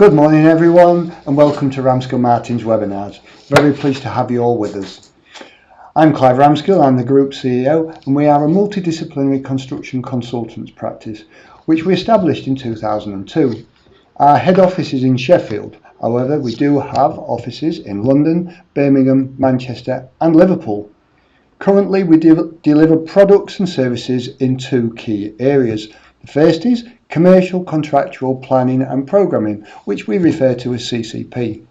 Good morning everyone and welcome to Ramskill Martin's webinars. Very pleased to have you all with us. I'm Clive Ramskill, I'm the Group CEO and we are a multidisciplinary construction consultants practice which we established in 2002. Our head office is in Sheffield, however we do have offices in London, Birmingham, Manchester and Liverpool. Currently we deliver products and services in two key areas. The first is commercial, contractual, planning and programming, which we refer to as CCP.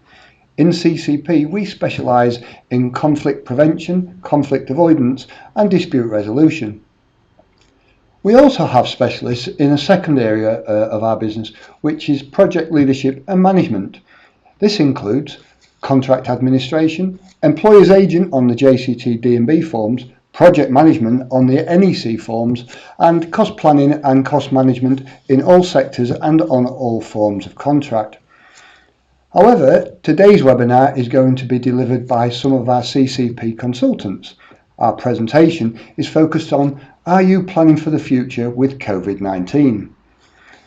In CCP, we specialise in conflict prevention, conflict avoidance and dispute resolution. We also have specialists in a second area of our business, which is project leadership and management. This includes contract administration, employer's agent on the JCT D&B forms, project management on the NEC forms, and cost planning and cost management in all sectors and on all forms of contract. However, today's webinar is going to be delivered by some of our CCP consultants. Our presentation is focused on Are you planning for the future with COVID-19?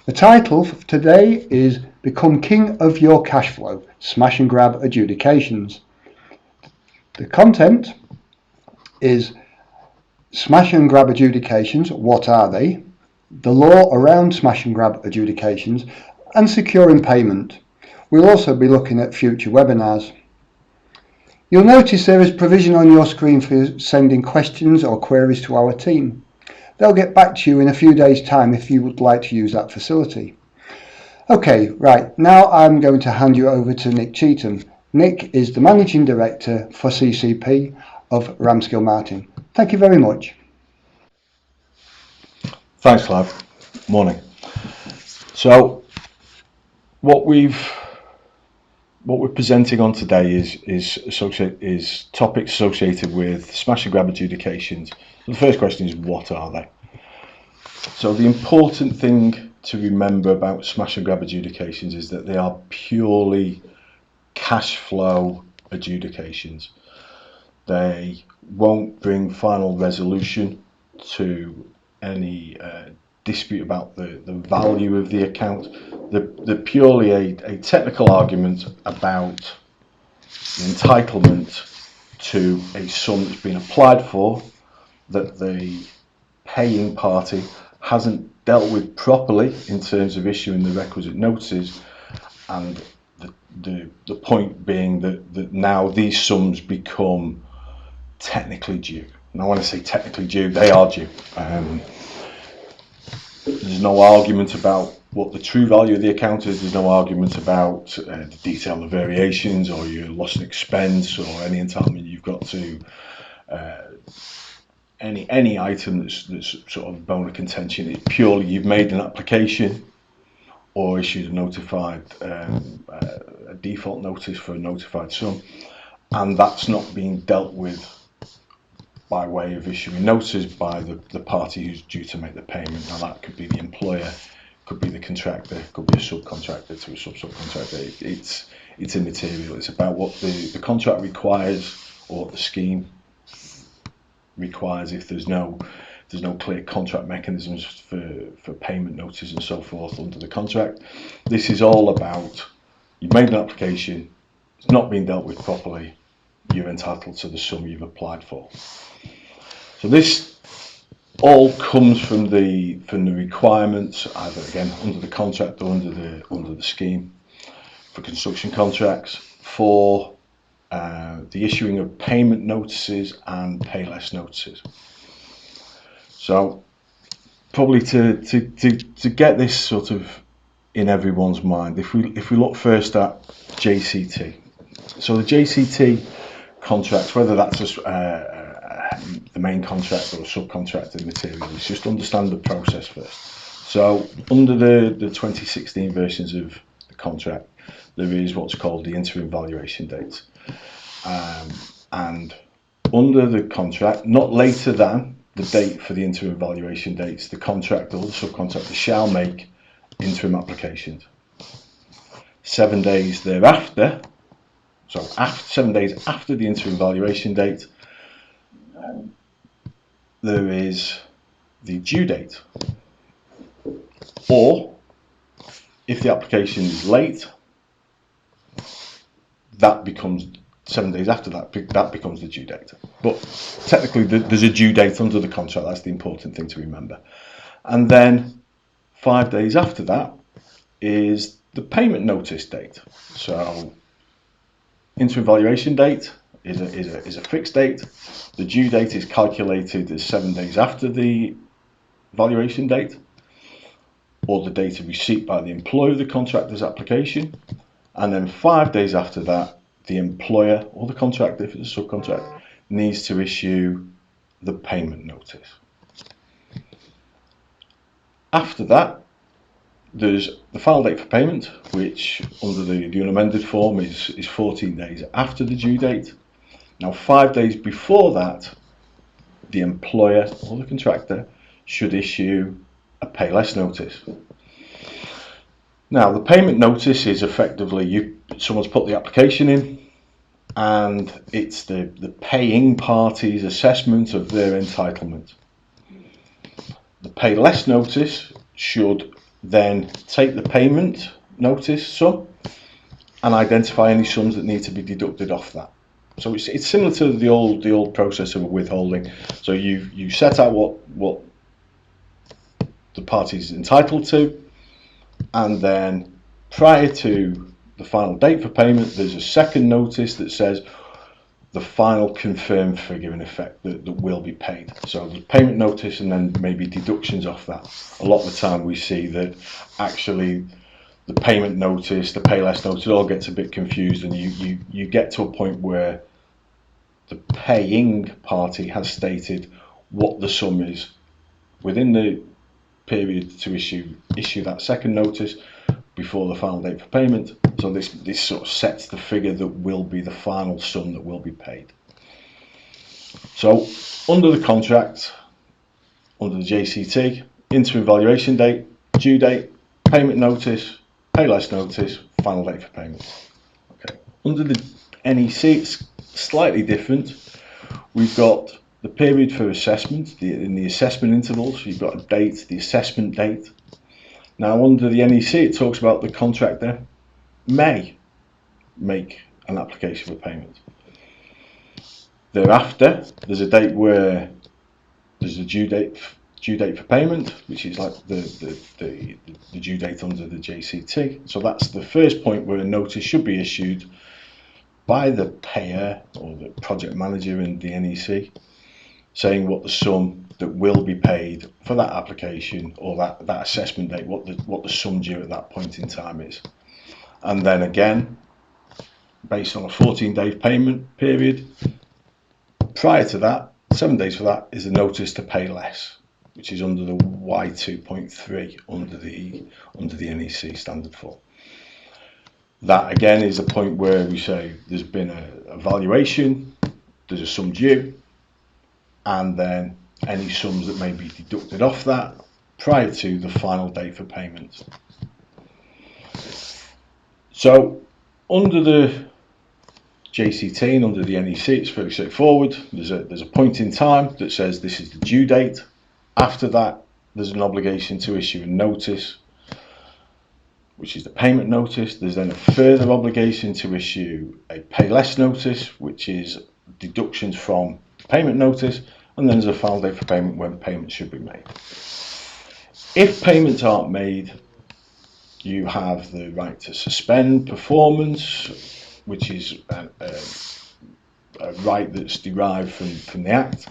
The title for today is Become King of Your Cash Flow, Smash and Grab Adjudications. The content is Smash and Grab Adjudications, what are they? The law around Smash and Grab Adjudications and securing payment. We'll also be looking at future webinars. You'll notice there is provision on your screen for sending questions or queries to our team. They'll get back to you in a few days' time if you would like to use that facility. Okay, right, now I'm going to hand you over to Nick Cheetham. Nick is the Managing Director for CCP of Ramskill Martin. Thank you very much. Thanks, Clive. Morning. So, what we're presenting on today is topics associated with smash and grab adjudications. The first question is, what are they? So the important thing to remember about smash and grab adjudications is that they are purely cash flow adjudications. They won't bring final resolution to any dispute about the value of the account. They're purely a technical argument about the entitlement to a sum that's been applied for that the paying party hasn't dealt with properly in terms of issuing the requisite notices, and the point being that now these sums become technically due. And I want to say technically due, they are due. There's no argument about what the true value of the account is. There's no argument about the detail of variations or your loss and expense or any entitlement you've got to any item that's sort of bone of contention. It's purely you've made an application or issued a default notice for a notified sum, and that's not being dealt with by way of issuing notices by the party who's due to make the payment. Now that could be the employer, could be the contractor, could be a subcontractor to a subcontractor. It's immaterial. It's about what the contract requires or what the scheme requires. If there's no clear contract mechanisms for payment notices and so forth under the contract, this is all about you've made an application, it's not being dealt with properly, you're entitled to the sum you've applied for. So this all comes from the requirements, either again under the contract or under the scheme for construction contracts for the issuing of payment notices and pay less notices. So probably to get this sort of in everyone's mind, if we look first at JCT. So the JCT contracts, whether that's the main contract or a subcontracted material, let's just understand the process first. So under the 2016 versions of the contract, there is what's called the interim valuation date. And under the contract, not later than the date for the interim valuation dates, the contractor or the subcontractor shall make interim applications. 7 days thereafter, so 7 days after the interim valuation date, there is the due date. Or if the application is late, that becomes 7 days after that, that becomes the due date. But technically, there's a due date under the contract. That's the important thing to remember. And then 5 days after that is the payment notice date. So interim valuation date is a fixed date. The due date is calculated as 7 days after the valuation date, or the date of receipt by the employer of the contractor's application. And then 5 days after that, the employer or the contractor, if it's a subcontract, needs to issue the payment notice. After that, there's the final date for payment, which under the unamended form is 14 days after the due date. Now, 5 days before that, the employer or the contractor should issue a pay less notice. Now, the payment notice is effectively someone's put the application in, and it's the paying party's assessment of their entitlement. The pay less notice should then take the payment notice sum and identify any sums that need to be deducted off that. So it's similar to the old process of withholding. So you set out what the party's entitled to, and then prior to the final date for payment, there's a second notice that says the final confirmed figure in effect that will be paid. So the payment notice and then maybe deductions off that. A lot of the time we see that actually the payment notice, the pay less notice, it all gets a bit confused, and you get to a point where the paying party has stated what the sum is within the period to issue that second notice before the final date for payment. So this sort of sets the figure that will be the final sum that will be paid. So under the contract, under the JCT, interim valuation date, due date, payment notice, pay less notice, final date for payment. Okay. Under the NEC, it's slightly different. We've got the period for assessment, in the assessment intervals, you've got a date, the assessment date. Now under the NEC, it talks about the contractor may make an application for payment. Thereafter, there's a date where there's a due date for payment, which is like the due date under the JCT. So that's the first point where a notice should be issued by the payer or the project manager in the NEC, saying what the sum that will be paid for that application or that assessment date, what the sum due at that point in time is. And then again, based on a 14-day payment period, prior to that, 7 days for that, is a notice to pay less, which is under the Y2.3 under the NEC standard form. That again is the point where we say there's been a valuation, there's a sum due, and then any sums that may be deducted off that prior to the final date for payment. So under the JCT and under the NEC, it's fairly straightforward. There's a point in time that says this is the due date. After that, there's an obligation to issue a notice, which is the payment notice. There's then a further obligation to issue a pay less notice, which is deductions from payment notice, and then there's a final date for payment when payment should be made. If payments aren't made, you have the right to suspend performance, which is a right that's derived from the Act.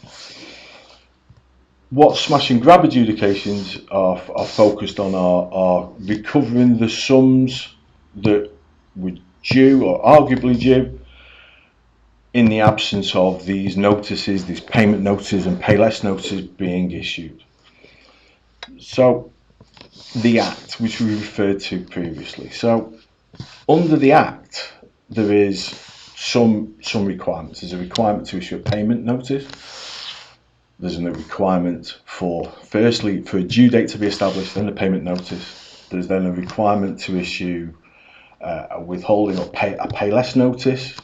What smash and grab adjudications are focused on are recovering the sums that were due or arguably due in the absence of these notices, these payment notices and pay less notices being issued. So the Act, which we referred to previously. So under the Act, there is some requirements. There's a requirement to issue a payment notice. There's a requirement firstly for a due date to be established, then a payment notice. There's then a requirement to issue a withholding or a pay less notice,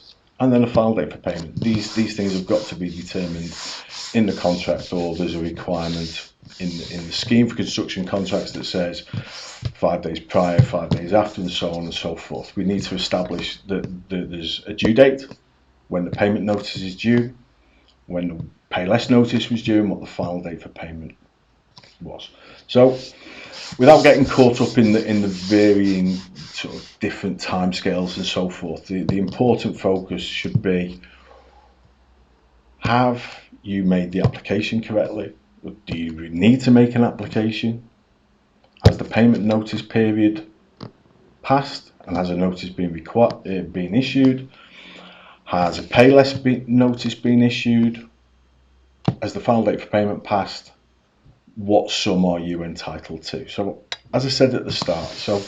and then a final date for payment. These things have got to be determined in the contract, or there's a requirement in the scheme for construction contracts that says 5 days prior, 5 days after, and so on and so forth. We need to establish that there's a due date, when the payment notice is due, when the pay less notice was due, and what the final date for payment was. So, without getting caught up in the varying sort of different timescales and so forth, the important focus should be: have you made the application correctly? Do you need to make an application? Has the payment notice period passed, and has a notice been issued? Has a pay less notice been issued? Has the final date for payment passed? What sum are you entitled to? So, as I said at the start, so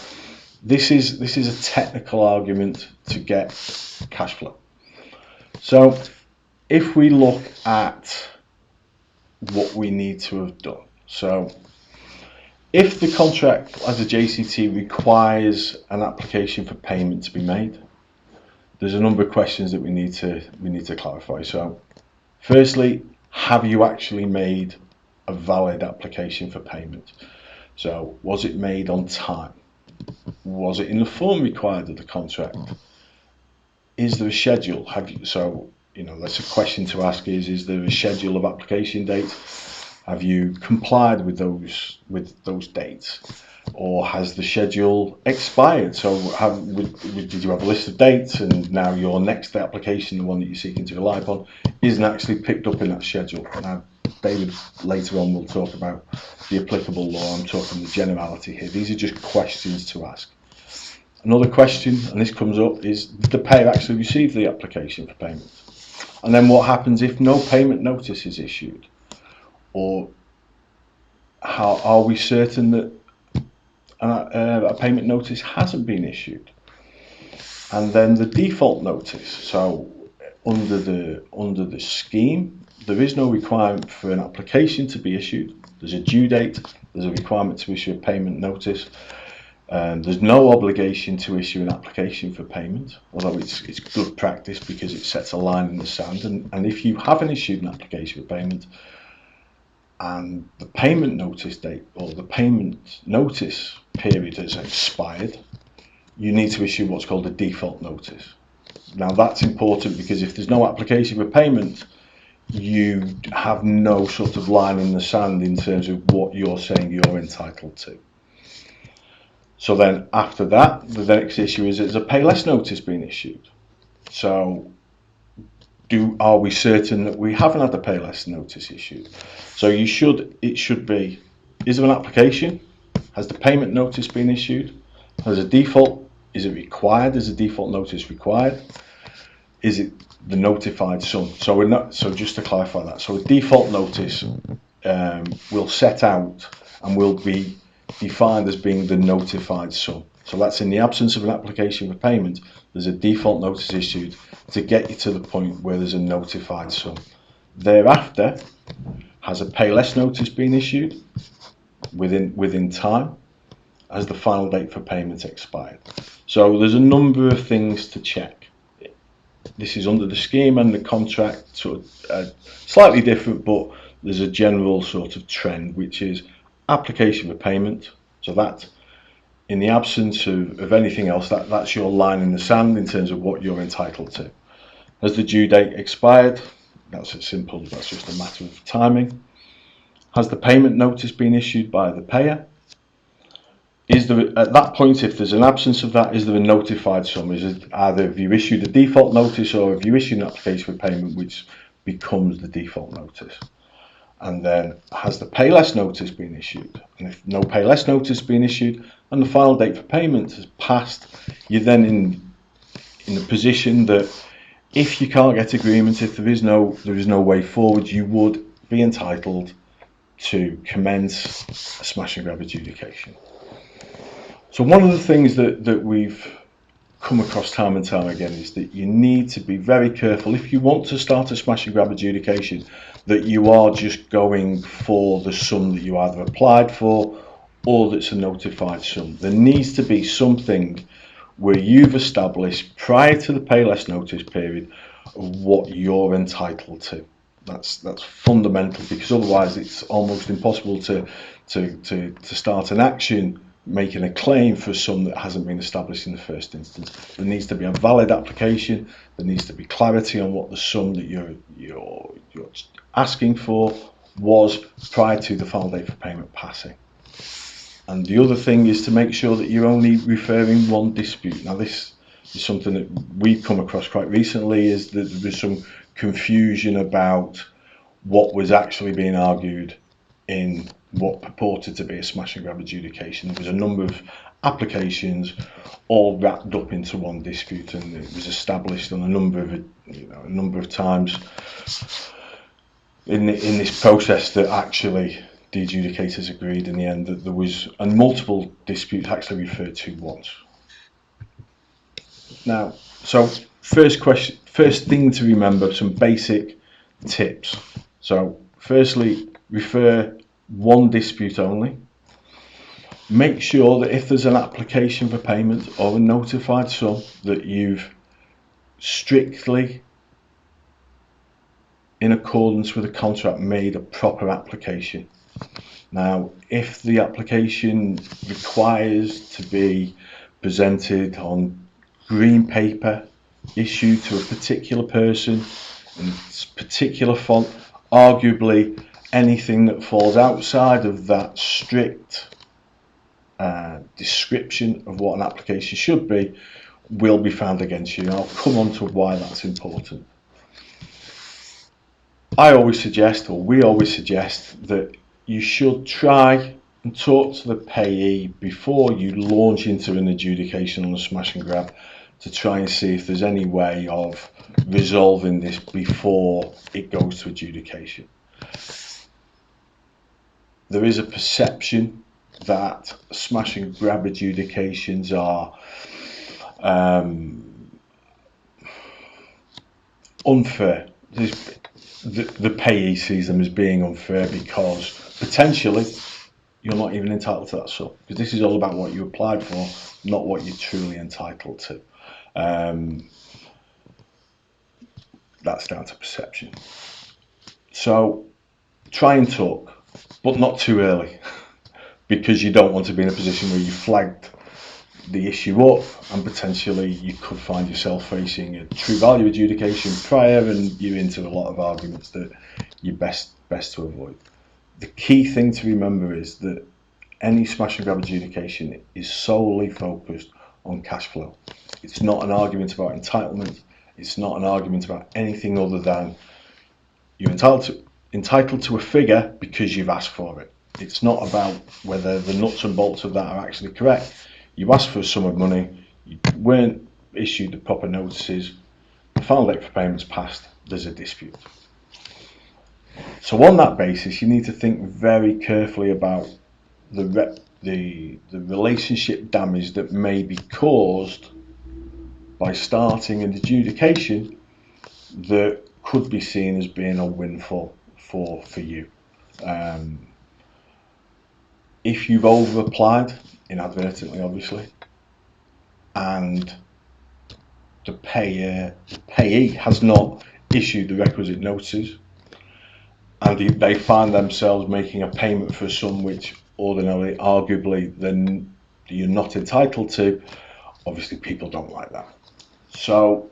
this is a technical argument to get cash flow. So, if we look at what we need to have done, so if the contract as a JCT requires an application for payment to be made, there's a number of questions that we need to clarify. So, firstly, have you actually made a valid application for payment? So, was it made on time? Was it in the form required of the contract? Is there a schedule? That's a question to ask: is there a schedule of application dates? Have you complied with those dates, or has the schedule expired? So, did you have a list of dates, and now your next application, the one that you're seeking to rely upon, isn't actually picked up in that schedule? Now, David later on will talk about the applicable law. I'm talking the generality here. These are just questions to ask. Another question, and this comes up, is: did the payer actually receive the application for payment? And then what happens if no payment notice is issued? Or how are we certain that a payment notice hasn't been issued? And then the default notice. So under the scheme, there is no requirement for an application to be issued. There's a due date. There's a requirement to issue a payment notice. There's no obligation to issue an application for payment, although it's good practice because it sets a line in the sand. And if you haven't issued an application for payment, and the payment notice date or the payment notice period has expired, you need to issue what's called a default notice. Now, that's important because if there's no application for payment, you have no sort of line in the sand in terms of what you're saying you're entitled to. So then after that, the next issue is a pay less notice being issued. So are we certain that we haven't had the pay less notice issued? So it should be: is there an application? Has the payment notice been issued? Is it required? Is a default notice required? Is it the notified sum? So just to clarify that, so a default notice will set out and will be defined as being the notified sum. So that's in the absence of an application for payment, there's a default notice issued to get you to the point where there's a notified sum. Thereafter, has a pay less notice been issued within time? Has the final date for payment expired? So there's a number of things to check. This is under the scheme and the contract, sort of slightly different, but there's a general sort of trend, which is application for payment. So that, in the absence of anything else, that's your line in the sand in terms of what you're entitled to. Has the due date expired? That's as simple, that's just a matter of timing. Has the payment notice been issued by the payer? Is there, at that point, if there's an absence of that, is there a notified sum? Is it either have you issued a default notice or have you issued an application for payment which becomes the default notice? And then, has the pay less notice been issued? And if no pay less notice has been issued and the final date for payment has passed, you're then in the position that if you can't get agreement, if there is no way forward, you would be entitled to commence a smash and grab adjudication. So one of the things that we've come across time and time again is that you need to be very careful if you want to start a smash and grab adjudication, that you are just going for the sum that you either applied for or that's a notified sum. There needs to be something where you've established prior to the pay less notice period what you're entitled to. That's fundamental, because otherwise it's almost impossible to start an action making a claim for a sum that hasn't been established in the first instance. There needs to be a valid application. There needs to be clarity on what the sum that you're asking for was prior to the final date for payment passing. And the other thing is to make sure that you're only referring one dispute. Now, this is something that we've come across quite recently, is that there's some confusion about what was actually being argued in what purported to be a smash and grab adjudication. There was a number of applications all wrapped up into one dispute, and it was established on a number of times in this process that actually the adjudicators agreed in the end that there was, and multiple disputes actually referred to once. Now, so first thing to remember, some basic tips. So firstly, refer one dispute only. Make sure that if there's an application for payment or a notified sum, that you've strictly, in accordance with the contract, made a proper application. Now, if the application requires to be presented on green paper, issued to a particular person in a particular font, arguably anything that falls outside of that strict description of what an application should be will be found against you. And I'll come on to why that's important. I always suggest, or we always suggest, that you should try and talk to the payee before you launch into an adjudication on a smash and grab, to try and see if there's any way of resolving this before it goes to adjudication. There is a perception that smash and grab adjudications are unfair. The payee sees them as being unfair because potentially you're not even entitled to that sum, because this is all about what you applied for, not what you're truly entitled to. That's down to perception. So try and talk, but not too early, because you don't want to be in a position where you flagged the issue up and potentially you could find yourself facing a true value adjudication prior, and you're into a lot of arguments that you're best to avoid. The key thing to remember is that any smash and grab adjudication is solely focused on cash flow. It's not an argument about entitlement. It's not an argument about anything other than you're entitled to a figure because you've asked for it. It's not about whether the nuts and bolts of that are actually correct. You asked for a sum of money, you weren't issued the proper notices, the final date for payment's passed, there's a dispute. So on that basis, you need to think very carefully about the relationship damage that may be caused by starting an adjudication that could be seen as being a windfall for you. If you've over applied, inadvertently obviously, and the payee has not issued the requisite notices, and they find themselves making a payment for a sum which ordinarily, arguably, then you're not entitled to, obviously people don't like that. So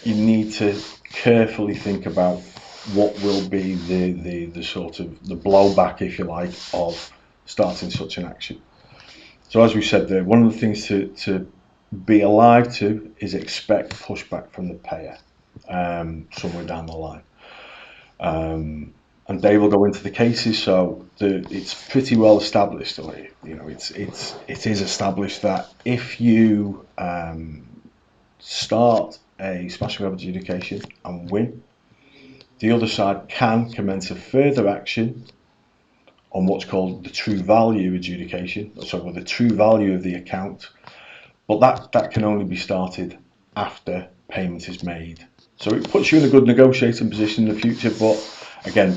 you need to carefully think about what will be the sort of the blowback, if you like, of starting such an action. So as we said there, one of the things to be alive to is expect pushback from the payer somewhere down the line. And they will go into the cases, so it's pretty well established. It is established that if you start a smash and grab adjudication and win, the other side can commence a further action on what's called the true value adjudication, so the true value of the account, but that can only be started after payment is made. So it puts you in a good negotiating position in the future, but again,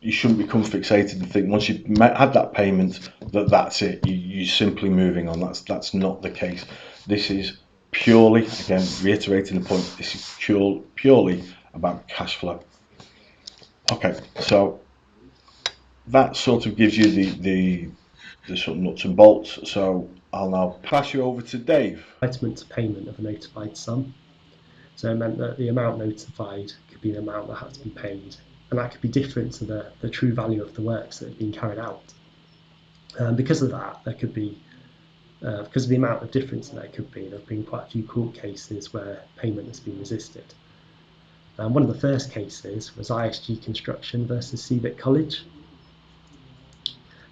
you shouldn't become fixated and think once you've had that payment that's it. You're simply moving on. That's not the case. This is purely, again, reiterating the point, this is purely about cash flow. Okay, so that sort of gives you the sort of nuts and bolts. So I'll now pass you over to Dave. Entitlement to payment of a notified sum. So it meant that the amount notified could be the amount that had to be paid, and that could be different to the true value of the works that had been carried out. Because of that, there could be, because of the amount of difference that there could be, there have been quite a few court cases where payment has been resisted. One of the first cases was ISG Construction versus Seavick College.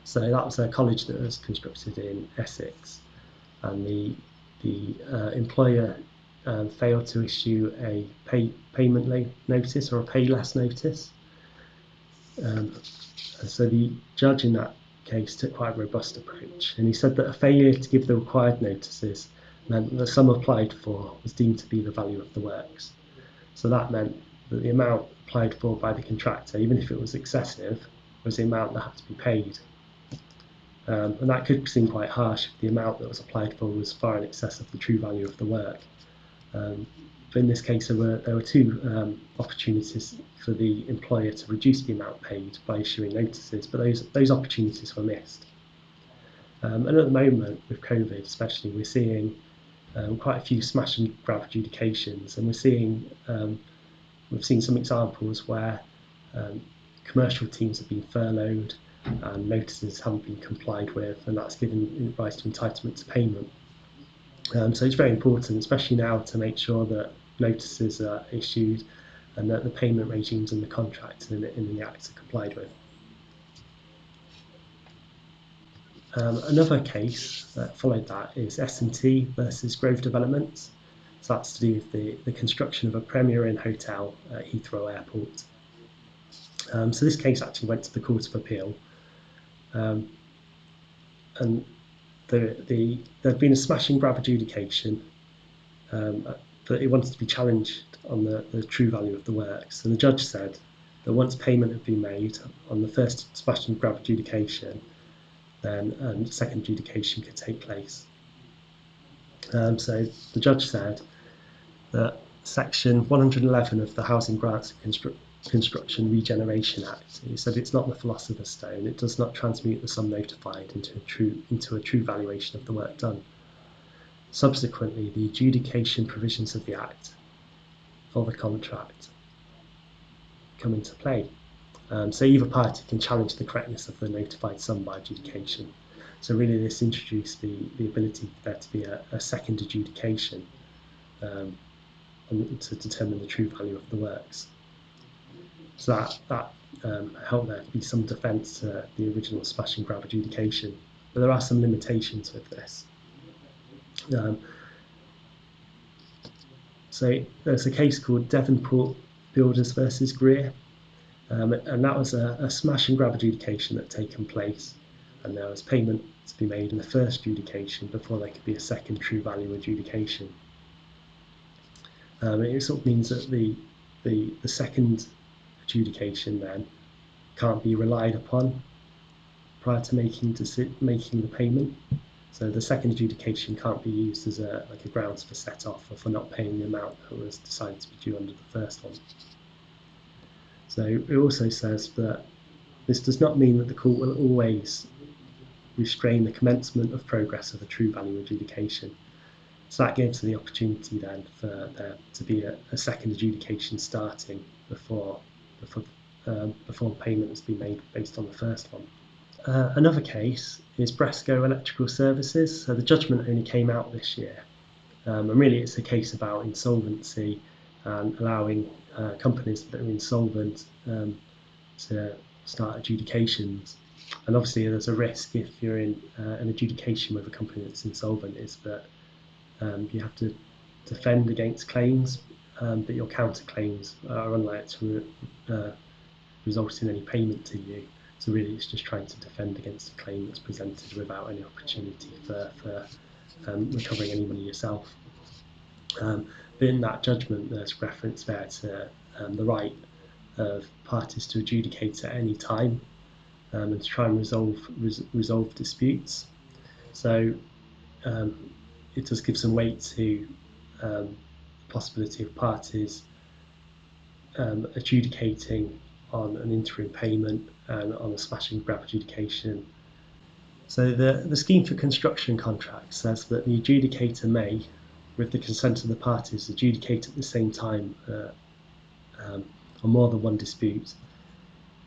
So that was a college that was constructed in Essex, and the employer failed to issue a payment notice or a pay less notice. So the judge in that case took quite a robust approach, and he said that a failure to give the required notices meant that the sum applied for was deemed to be the value of the works. So that meant that the amount applied for by the contractor, even if it was excessive, was the amount that had to be paid. And that could seem quite harsh if the amount that was applied for was far in excess of the true value of the work. But in this case, there were two opportunities for the employer to reduce the amount paid by issuing notices, but those opportunities were missed. And at the moment, with COVID especially, we're seeing quite a few smash and grab adjudications, and we've seen some examples where commercial teams have been furloughed and notices haven't been complied with, and that's given rise to entitlement to payment. So it's very important, especially now, to make sure that notices are issued and that the payment regimes in the contract and in the Act are complied with. Another case that followed that is S&T versus Grove Developments. So that's to do with the construction of a Premier Inn hotel at Heathrow Airport. So this case actually went to the Court of Appeal, and there'd been a smash and grab adjudication that it wanted to be challenged on the true value of the works, and the judge said that once payment had been made on the first smash and grab adjudication, then second adjudication could take place. So the judge said that Section 111 of the Housing Grants and Construction Regeneration Act, he said it's not the philosopher's stone, it does not transmute the sum notified into a true valuation of the work done. Subsequently, the adjudication provisions of the Act for the contract come into play. So either party can challenge the correctness of the notified sum by adjudication. So really this introduced the ability for there to be a second adjudication to determine the true value of the works. So that helped there to be some defence to the original smash and grab adjudication. But there are some limitations with this. So there's a case called Devonport Builders versus Greer, and that was a smash and grab adjudication that had taken place, and there was payment to be made in the first adjudication before there could be a second true value adjudication. It sort of means that the second adjudication then can't be relied upon prior to making the payment. So the second adjudication can't be used as a grounds for set off or for not paying the amount that was decided to be due under the first one. So it also says that this does not mean that the court will always restrain the commencement of progress of a true value adjudication. So that gives the opportunity then for there to be a second adjudication starting before payment has been made based on the first one. Another case is Bresco Electrical Services. So the judgment only came out this year, and really it's a case about insolvency and allowing companies that are insolvent to start adjudications. And obviously there's a risk if you're in an adjudication with a company that's insolvent, is that you have to defend against claims, but your counterclaims are unlikely to result in any payment to you. So really it's just trying to defend against a claim that's presented without any opportunity for recovering any money yourself. But in that judgment there's reference there to the right of parties to adjudicate at any time and to try and resolve disputes. So it does give some weight to the possibility of parties adjudicating on an interim payment and on a smash and grab adjudication. So the scheme for construction contracts says that the adjudicator may, with the consent of the parties, adjudicate at the same time on more than one dispute.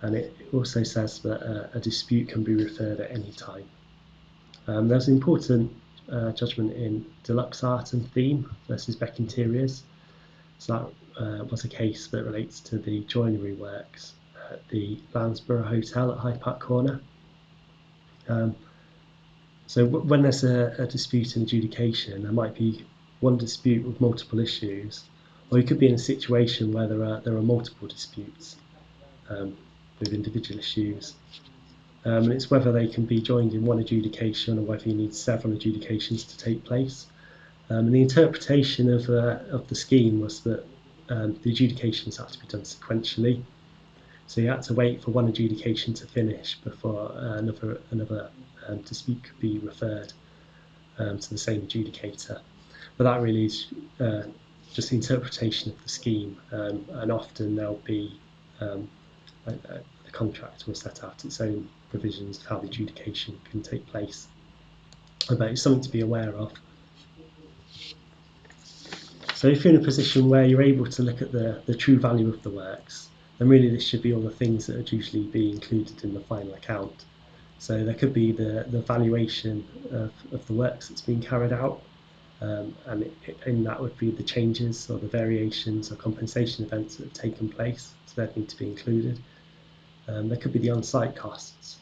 And it also says that a dispute can be referred at any time. There's an important judgment in Deluxe Art and Theme versus Beck Interiors. So that was a case that relates to the joinery works at the Lansborough Hotel at Hyde Park Corner. So when there's a dispute in adjudication, there might be one dispute with multiple issues, or you could be in a situation where there are multiple disputes with individual issues. And it's whether they can be joined in one adjudication or whether you need several adjudications to take place. And the interpretation of the scheme was that the adjudications have to be done sequentially. So you had to wait for one adjudication to finish before another dispute could be referred to the same adjudicator. But that really is just the interpretation of the scheme, and often there'll be the contract will set out its own provisions of how the adjudication can take place. But it's something to be aware of. So if you're in a position where you're able to look at the true value of the works, then really this should be all the things that would usually be included in the final account. So there could be the valuation of the works that's been carried out, and in that would be the changes or the variations or compensation events that have taken place, so they'd need to be included. There could be the on-site costs.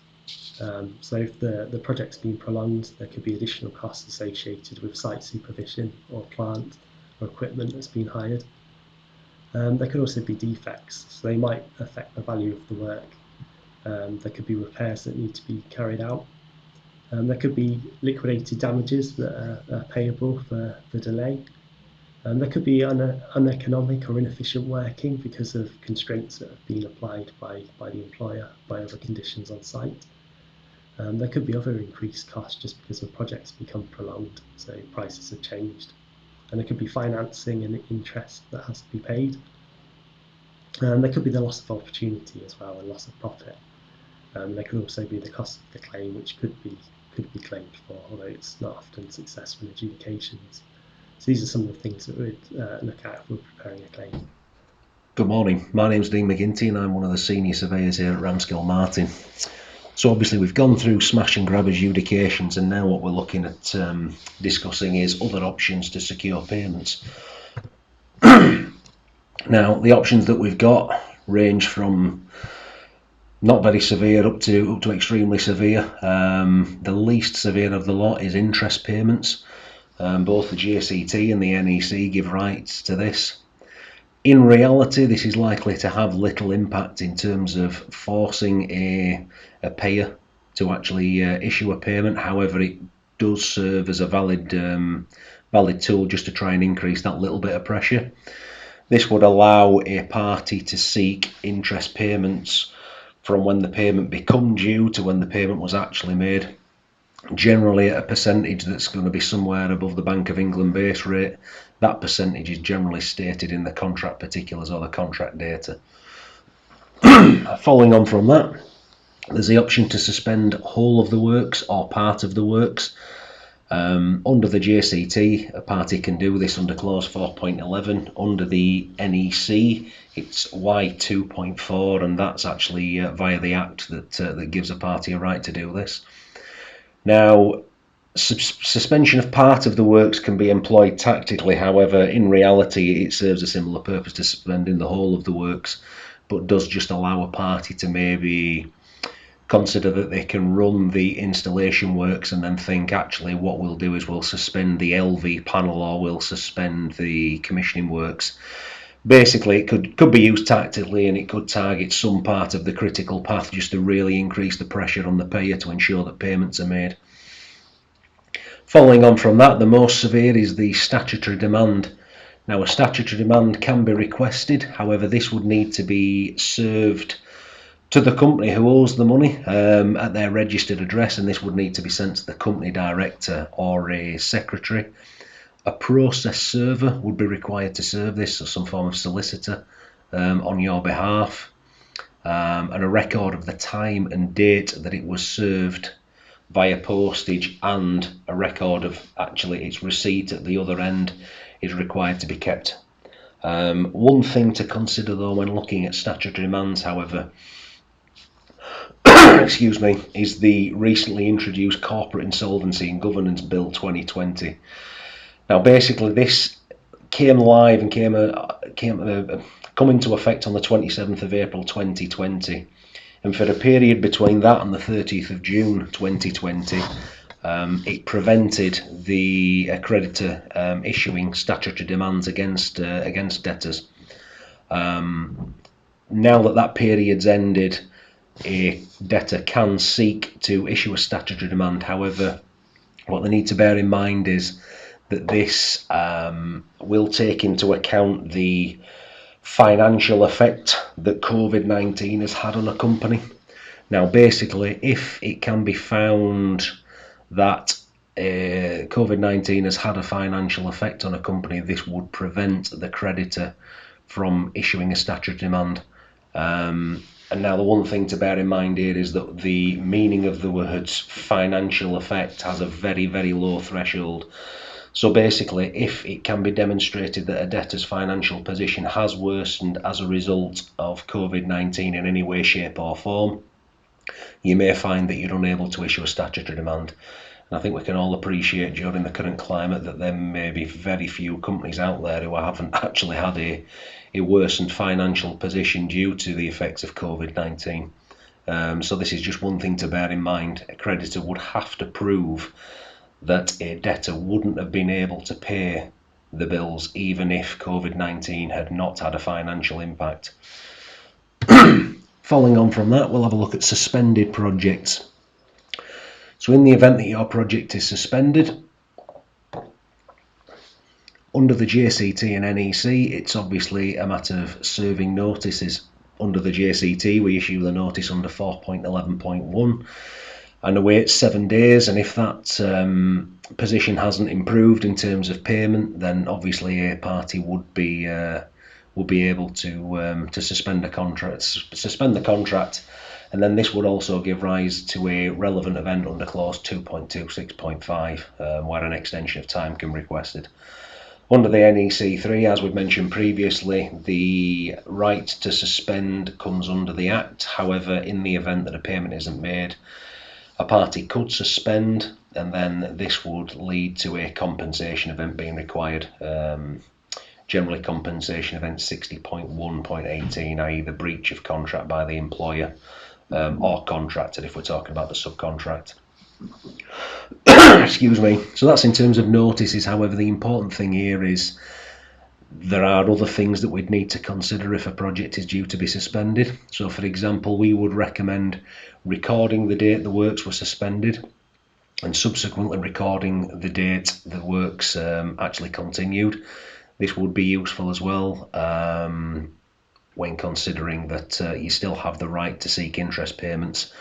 So if the project's been prolonged, there could be additional costs associated with site supervision or plant or equipment that's been hired. There could also be defects, so they might affect the value of the work. There could be repairs that need to be carried out. There could be liquidated damages that are payable for the delay. There could be uneconomic or inefficient working because of constraints that have been applied by the employer, by other conditions on site. There could be other increased costs just because the project's become prolonged, so prices have changed. And there could be financing and interest that has to be paid. There could be the loss of opportunity as well and loss of profit. There could also be the cost of the claim, which could be claimed for, although it's not often successful in adjudications. So these are some of the things that we'd look at if we're preparing a claim. Good morning, my name's Dean McGinty and I'm one of the senior surveyors here at Ramskill Martin. So obviously we've gone through smash and grab adjudications, and now what we're looking at discussing is other options to secure payments. Now the options that we've got range from not very severe up to extremely severe. The least severe of the lot is interest payments. Both the JCT and the NEC give rights to this. In reality, this is likely to have little impact in terms of forcing a payer to actually issue a payment. However, it does serve as a valid tool just to try and increase that little bit of pressure. This would allow a party to seek interest payments from when the payment become due to when the payment was actually made, generally at a percentage that's going to be somewhere above the Bank of England base rate. That percentage is generally stated in the contract particulars or the contract data. Following on from that, there's the option to suspend whole of the works or part of the works. Under the JCT, a party can do this under clause 4.11. Under the NEC, it's Y2.4, and that's actually via the Act that gives a party a right to do this. Now, suspension of part of the works can be employed tactically. However, in reality, it serves a similar purpose to suspending the whole of the works, but does just allow a party to maybe consider that they can run the installation works and then think, actually, what we'll do is we'll suspend the LV panel or we'll suspend the commissioning works. Basically, it could be used tactically, and it could target some part of the critical path just to really increase the pressure on the payer to ensure that payments are made. Following on from that, the most severe is the statutory demand. Now, a statutory demand can be requested. However, this would need to be served to the company who owes the money at their registered address, and this would need to be sent to the company director or a secretary. A process server would be required to serve this, or some form of solicitor on your behalf. and a record of the time and date that it was served via postage, and a record of actually its receipt at the other end is required to be kept. One thing to consider though when looking at statutory demands, however, excuse me, is the recently introduced Corporate Insolvency and Governance Bill 2020. Now basically this came live and come into effect on the 27th of April 2020, and for a period between that and the 30th of June 2020, it prevented the creditor issuing statutory demands against debtors. Now that period's ended, a debtor can seek to issue a statutory demand. However, what they need to bear in mind is that this will take into account the financial effect that COVID-19 has had on a company. Now basically, if it can be found that COVID-19 has had a financial effect on a company, this would prevent the creditor from issuing a statutory demand. And now the one thing to bear in mind here is that the meaning of the words financial effect has a very, very low threshold. So basically, if it can be demonstrated that a debtor's financial position has worsened as a result of COVID-19 in any way, shape or form, you may find that you're unable to issue a statutory demand. And I think we can all appreciate during the current climate that there may be very few companies out there who haven't actually had a worsened financial position due to the effects of COVID-19. So this is just one thing to bear in mind. A creditor would have to prove that a debtor wouldn't have been able to pay the bills even if COVID-19 had not had a financial impact. Following on from that, we'll have a look at suspended projects. So in the event that your project is suspended, under the JCT and NEC, it's obviously a matter of serving notices. Under the JCT, we issue the notice under 4.11.1 and await 7 days, and if that position hasn't improved in terms of payment, then obviously a party would be able to suspend the contract, and then this would also give rise to a relevant event under clause 2.26.5, where an extension of time can be requested. Under the NEC3, as we've mentioned previously, the right to suspend comes under the Act. However, in the event that a payment isn't made, a party could suspend, and then this would lead to a compensation event being required. Generally, compensation event 60.1.18, i.e. the breach of contract by the employer or contractor if we're talking about the subcontract. Excuse me. So that's in terms of notices. However, the important thing here is there are other things that we'd need to consider if a project is due to be suspended. So for example, we would recommend recording the date the works were suspended and subsequently recording the date the works actually continued. This would be useful as well when considering that you still have the right to seek interest payments.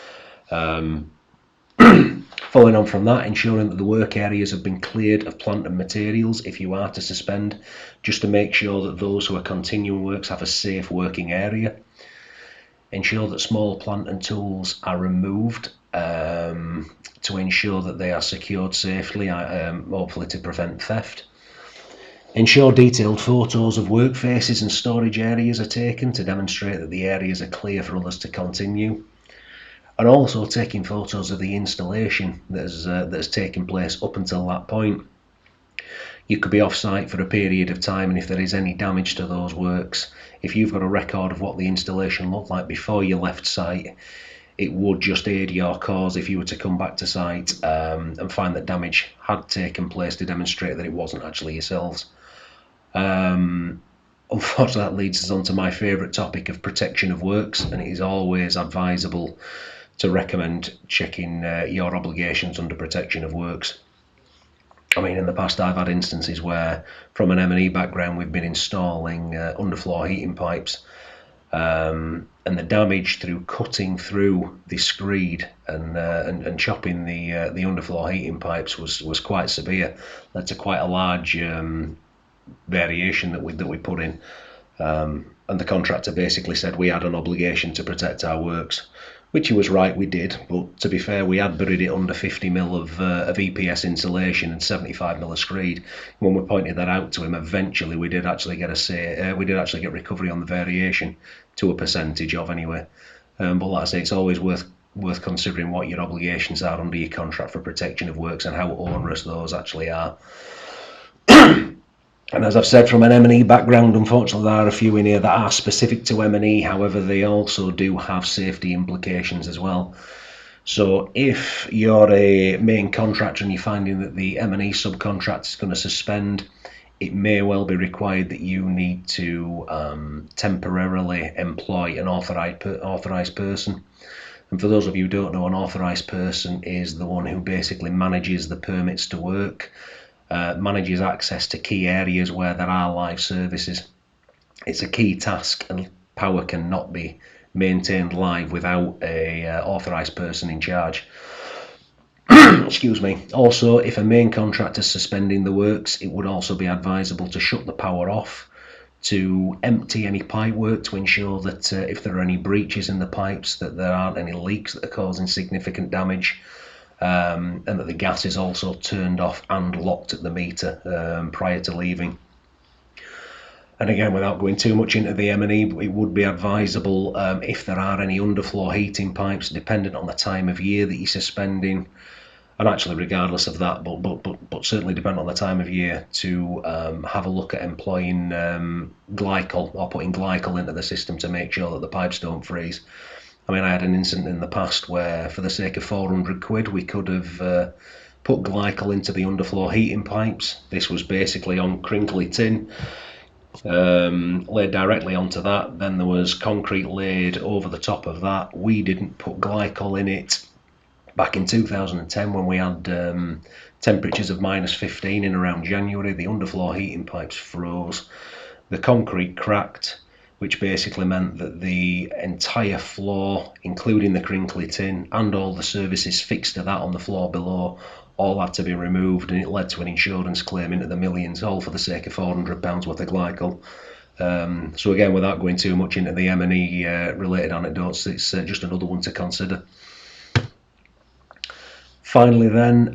Following on from that, ensuring that the work areas have been cleared of plant and materials if you are to suspend, just to make sure that those who are continuing works have a safe working area. Ensure that small plant and tools are removed to ensure that they are secured safely, hopefully to prevent theft. Ensure detailed photos of work faces and storage areas are taken to demonstrate that the areas are clear for others to continue. And also taking photos of the installation that has taken place up until that point. You could be off site for a period of time, and if there is any damage to those works, if you've got a record of what the installation looked like before you left site, it would just aid your cause if you were to come back to site and find that damage had taken place, to demonstrate that it wasn't actually yourselves. Unfortunately, that leads us on to my favourite topic of protection of works, and it is always advisable to recommend checking your obligations under protection of works. I mean, in the past I've had instances where, from an M&E background, we've been installing underfloor heating pipes, and the damage through cutting through the screed and chopping the underfloor heating pipes was quite severe. Led to quite a large variation that we put in. And the contractor basically said we had an obligation to protect our works, which he was right, we did. But to be fair, we had buried it under 50 mil of EPS insulation and 75 mil of screed. When we pointed that out to him, eventually we did actually get we did actually get recovery on the variation to a percentage of anyway. But like I say, it's always worth considering what your obligations are under your contract for protection of works and how onerous those actually are. And as I've said, from an M&E background, unfortunately there are a few in here that are specific to M&E, however they also do have safety implications as well. So if you're a main contractor and you're finding that the M&E subcontract is going to suspend, it may well be required that you need to temporarily employ an authorised person. And for those of you who don't know, an authorised person is the one who basically manages the permits to work, manages access to key areas where there are live services. It's a key task, and power cannot be maintained live without a authorised person in charge. Excuse me. Also, if a main contractor is suspending the works, it would also be advisable to shut the power off, to empty any pipe work to ensure that if there are any breaches in the pipes, that there aren't any leaks that are causing significant damage. And that the gas is also turned off and locked at the meter prior to leaving. And again, without going too much into the M&E, it would be advisable if there are any underfloor heating pipes, dependent on the time of year that you're suspending, and actually regardless of that, but certainly depending on the time of year, to have a look at employing glycol or putting glycol into the system to make sure that the pipes don't freeze. I mean, I had an incident in the past where, for the sake of 400 quid, we could have put glycol into the underfloor heating pipes. This was basically on crinkly tin, laid directly onto that. Then there was concrete laid over the top of that. We didn't put glycol in it back in 2010 when we had temperatures of -15 in around January. The underfloor heating pipes froze. The concrete cracked, which basically meant that the entire floor, including the crinkly tin and all the services fixed to that on the floor below, all had to be removed, and it led to an insurance claim into the millions, all for the sake of £400 worth of glycol. So again, without going too much into the M&E related anecdotes, it's just another one to consider. Finally then,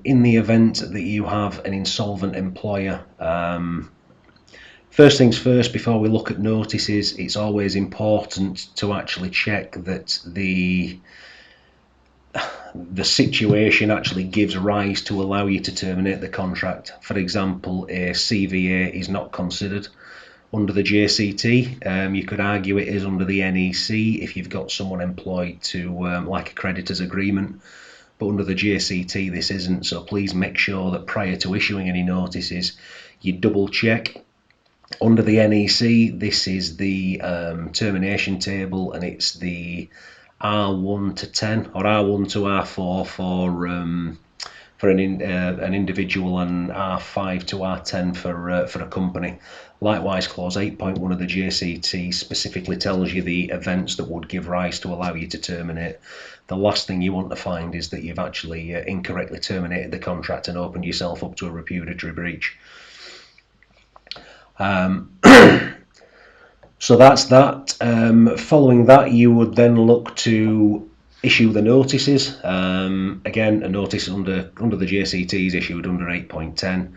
in the event that you have an insolvent employer, first things first, before we look at notices, it's always important to actually check that the situation actually gives rise to allow you to terminate the contract. For example, a CVA is not considered under the JCT. You could argue it is under the NEC if you've got someone employed to like a creditor's agreement, but under the JCT this isn't. So please make sure that prior to issuing any notices you double check. Under the NEC, this is the termination table, and it's the R1 to 10 or R1 to R4 for an individual, and R5 to R10 for a company. Likewise, clause 8.1 of the JCT specifically tells you the events that would give rise to allow you to terminate. The last thing you want to find is that you've actually incorrectly terminated the contract and opened yourself up to a repudiatory breach. So that's that. Following that, you would then look to issue the notices. Again, a notice under the JCT is issued under 8.10.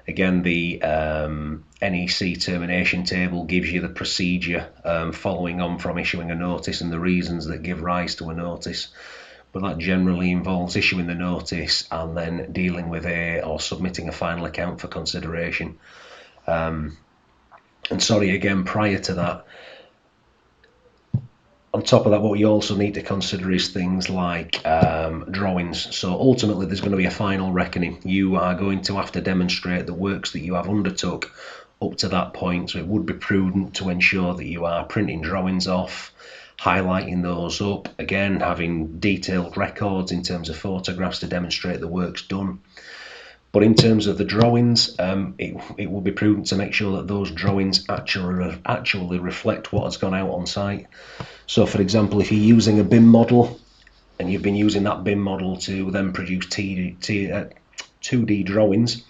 Again, the NEC termination table gives you the procedure following on from issuing a notice and the reasons that give rise to a notice. But that generally involves issuing the notice and then dealing with or submitting a final account for consideration. And sorry again, prior to that, on top of that, what you also need to consider is things like drawings. So ultimately there's going to be a final reckoning. You are going to have to demonstrate the works that you have undertook up to that point, so it would be prudent to ensure that you are printing drawings off, highlighting those up, again having detailed records in terms of photographs to demonstrate the work's done. But in terms of the drawings, it will be prudent to make sure that those drawings actually reflect what has gone out on site. So for example, if you're using a BIM model and you've been using that BIM model to then produce 2D drawings,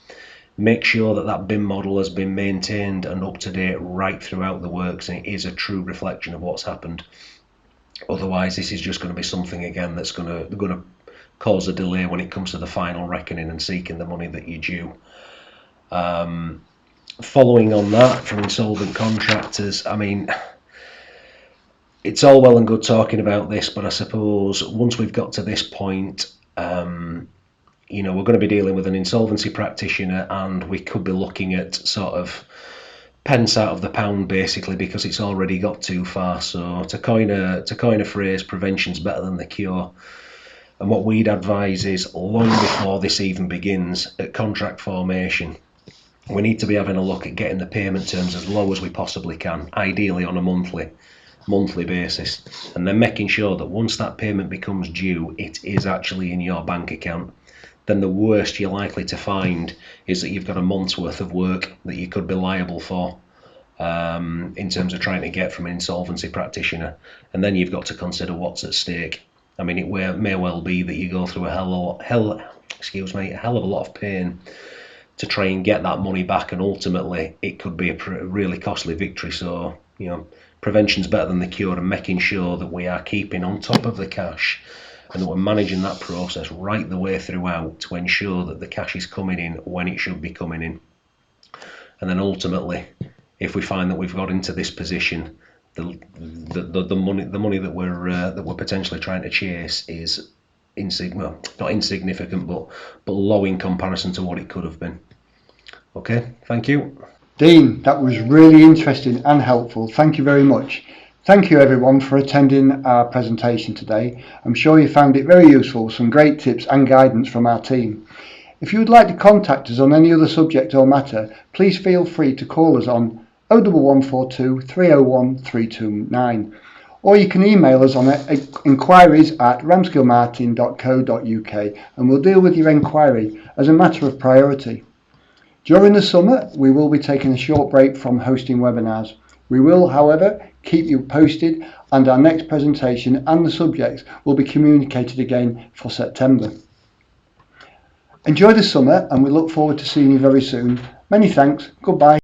make sure that that BIM model has been maintained and up to date right throughout the works, and it is a true reflection of what's happened. Otherwise, this is just going to be something again that's going to cause a delay when it comes to the final reckoning and seeking the money that you're due. Following on that, from insolvent contractors, I mean, it's all well and good talking about this, but I suppose once we've got to this point, you know, we're going to be dealing with an insolvency practitioner, and we could be looking at sort of pence out of the pound basically, because it's already got too far. So to coin a phrase, prevention's better than the cure. And what we'd advise is, long before this even begins, at contract formation, we need to be having a look at getting the payment terms as low as we possibly can, ideally on a monthly basis, and then making sure that once that payment becomes due, it is actually in your bank account. Then the worst you're likely to find is that you've got a month's worth of work that you could be liable for, in terms of trying to get from an insolvency practitioner, and then you've got to consider what's at stake. I mean, it may well be that you go through a hell of a lot of pain to try and get that money back, and ultimately it could be a really costly victory. So, you know, prevention's better than the cure, and making sure that we are keeping on top of the cash and that we're managing that process right the way throughout to ensure that the cash is coming in when it should be coming in. And then ultimately, if we find that we've got into this position, the money that we're potentially trying to chase is not insignificant, but low in comparison to what it could have been. Okay, thank you. Dean, that was really interesting and helpful. Thank you very much. Thank you everyone for attending our presentation today. I'm sure you found it very useful, with some great tips and guidance from our team. If you would like to contact us on any other subject or matter, please feel free to call us on 01142 301 329, or you can email us on inquiries@ramskillmartin.co.uk, and we'll deal with your inquiry as a matter of priority. During the summer, we will be taking a short break from hosting webinars. We will, however, keep you posted, and our next presentation and the subjects will be communicated again for September. Enjoy the summer, and we look forward to seeing you very soon. Many thanks. Goodbye.